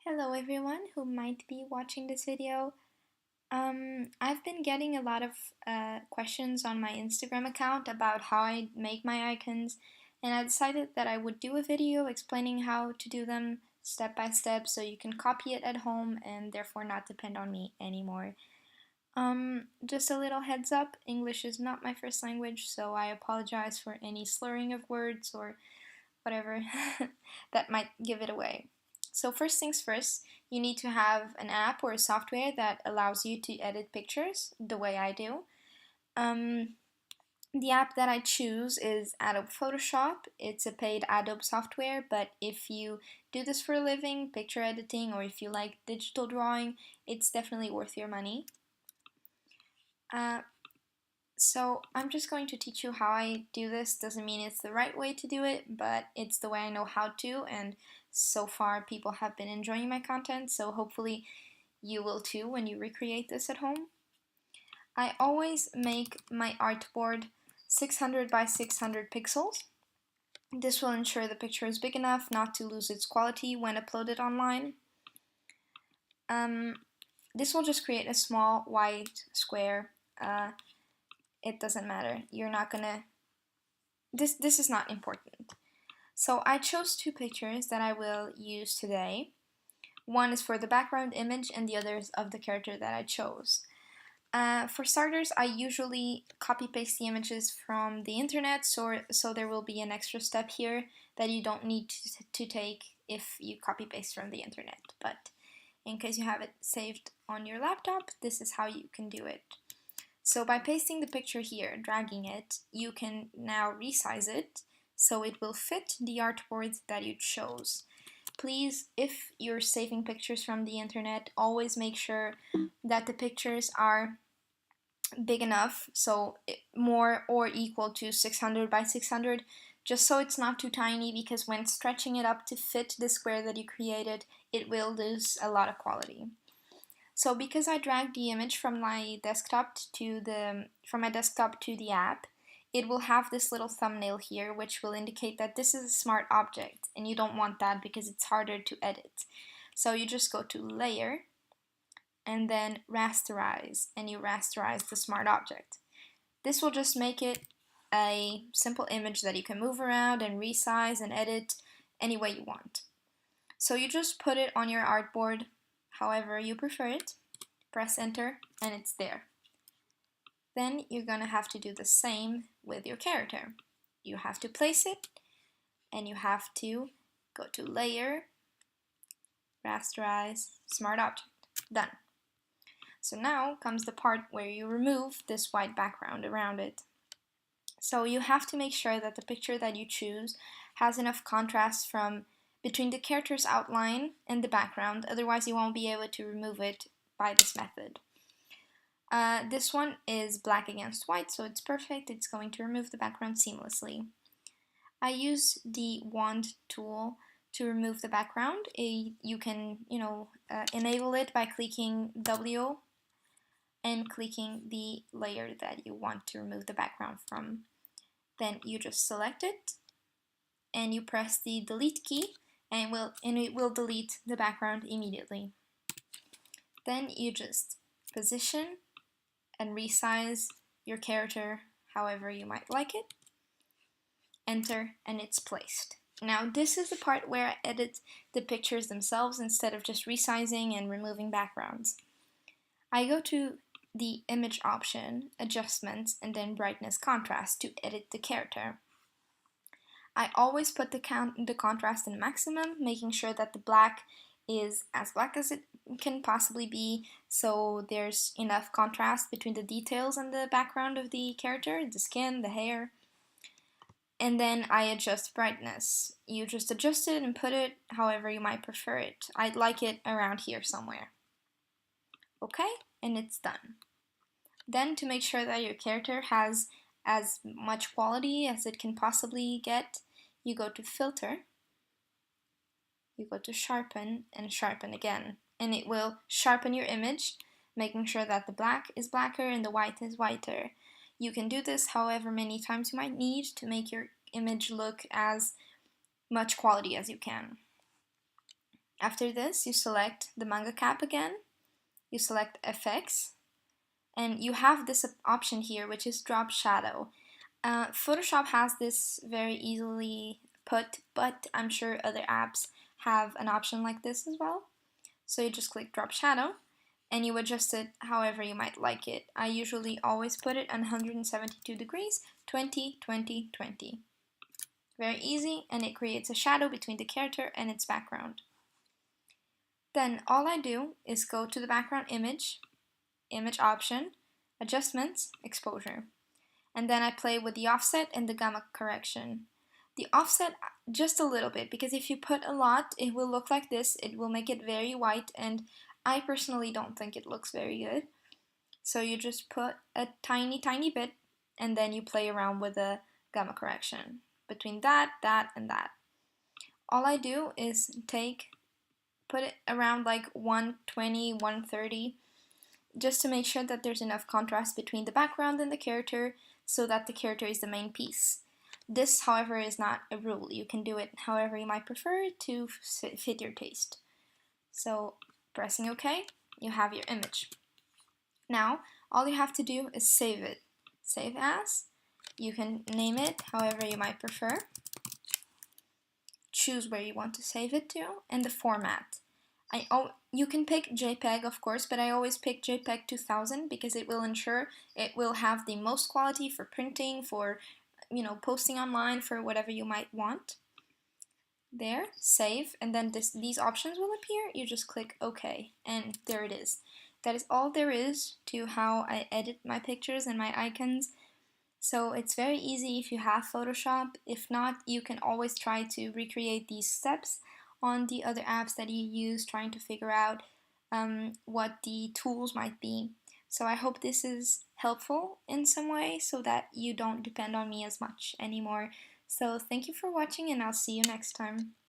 Hello everyone who might be watching this video. I've been getting a lot of questions on my Instagram account about how I make my icons, and I decided that I would do a video explaining how to do them step by step so you can copy it at home and therefore not depend on me anymore. Just a little heads up, English is not my first language, so I apologize for any slurring of words or whatever that might give it away. So first things first, you need to have an app or a software that allows you to edit pictures the way I do. The app that I choose is Adobe Photoshop. It's a paid Adobe software, but if you do this for a living, picture editing, or if you like digital drawing, it's definitely worth your money. So I'm just going to teach you how I do this. Doesn't mean it's the right way to do it, but it's the way I know how to, and so far people have been enjoying my content, so hopefully you will too when you recreate this at home. I always make my artboard 600 by 600 pixels. This will ensure the picture is big enough not to lose its quality when uploaded online. This will just create a small white square. It doesn't matter. You're not gonna... This is not important. So I chose two pictures that I will use today. One is for the background image and the other is of the character that I chose. For starters, I usually copy paste the images from the internet, so there will be an extra step here that you don't need to take if you copy paste from the internet. But in case you have it saved on your laptop, this is how you can do it. So by pasting the picture here, dragging it, you can now resize it so it will fit the artboard that you chose. Please, if you're saving pictures from the internet, always make sure that the pictures are big enough, so more or equal to 600 by 600, just so it's not too tiny, because when stretching it up to fit the square that you created, it will lose a lot of quality. So because I dragged the image from my desktop to the app, it will have this little thumbnail here, which will indicate that this is a smart object, and you don't want that because it's harder to edit. So you just go to Layer, and then Rasterize, and you rasterize the smart object. This will just make it a simple image that you can move around and resize and edit any way you want. So you just put it on your artboard however you prefer it, press enter, and it's there. Then you're gonna have to do the same with your character. You have to place it, and you have to go to Layer, Rasterize, Smart Object. Done. So now comes the part where you remove this white background around it. So you have to make sure that the picture that you choose has enough contrast from between the character's outline and the background, otherwise you won't be able to remove it by this method. This one is black against white, so it's perfect. It's going to remove the background seamlessly. I use the wand tool to remove the background. You can, enable it by clicking W and clicking the layer that you want to remove the background from. Then you just select it and you press the delete key, and it will delete the background immediately. Then you just position and resize your character however you might like it. Enter, and it's placed. Now this is the part where I edit the pictures themselves instead of just resizing and removing backgrounds. I go to the image option, adjustments, and then brightness contrast to edit the character. I always put the contrast in maximum, making sure that the black is as black as it can possibly be, so there's enough contrast between the details and the background of the character, the skin, the hair. And then I adjust brightness. You just adjust it and put it however you might prefer it. I'd like it around here somewhere. Okay, and it's done. Then, to make sure that your character has as much quality as it can possibly get, you go to Filter, you go to Sharpen, and Sharpen again. And it will sharpen your image, making sure that the black is blacker and the white is whiter. You can do this however many times you might need to make your image look as much quality as you can. After this, you select the manga cap again, you select FX, and you have this option here, which is drop shadow. Photoshop has this very easily put, but I'm sure other apps have an option like this as well. So you just click drop shadow, and you adjust it however you might like it. I usually always put it on 172 degrees, 20, 20, 20. Very easy, and it creates a shadow between the character and its background. Then all I do is go to the background image, image option, adjustments, exposure. And then I play with the offset and the gamma correction. The offset just a little bit, because if you put a lot, it will look like this. It will make it very white, and I personally don't think it looks very good. So you just put a tiny, tiny bit, and then you play around with the gamma correction between that, that, and that. All I do is put it around like 120, 130, just to make sure that there's enough contrast between the background and the character so that the character is the main piece. This, however, is not a rule. You can do it however you might prefer to fit your taste. So, pressing OK, you have your image. Now, all you have to do is save it. Save as. You can name it however you might prefer. Choose where you want to save it to, and the format. You can pick JPEG, of course, but I always pick JPEG 2000 because it will ensure it will have the most quality for printing, for posting online, for whatever you might want. There, save, and then these options will appear. You just click OK, and there it is. That is all there is to how I edit my pictures and my icons. So it's very easy if you have Photoshop. If not, you can always try to recreate these steps on the other apps that you use, trying to figure out what the tools might be. So I hope this is helpful in some way so that you don't depend on me as much anymore. So thank you for watching, and I'll see you next time.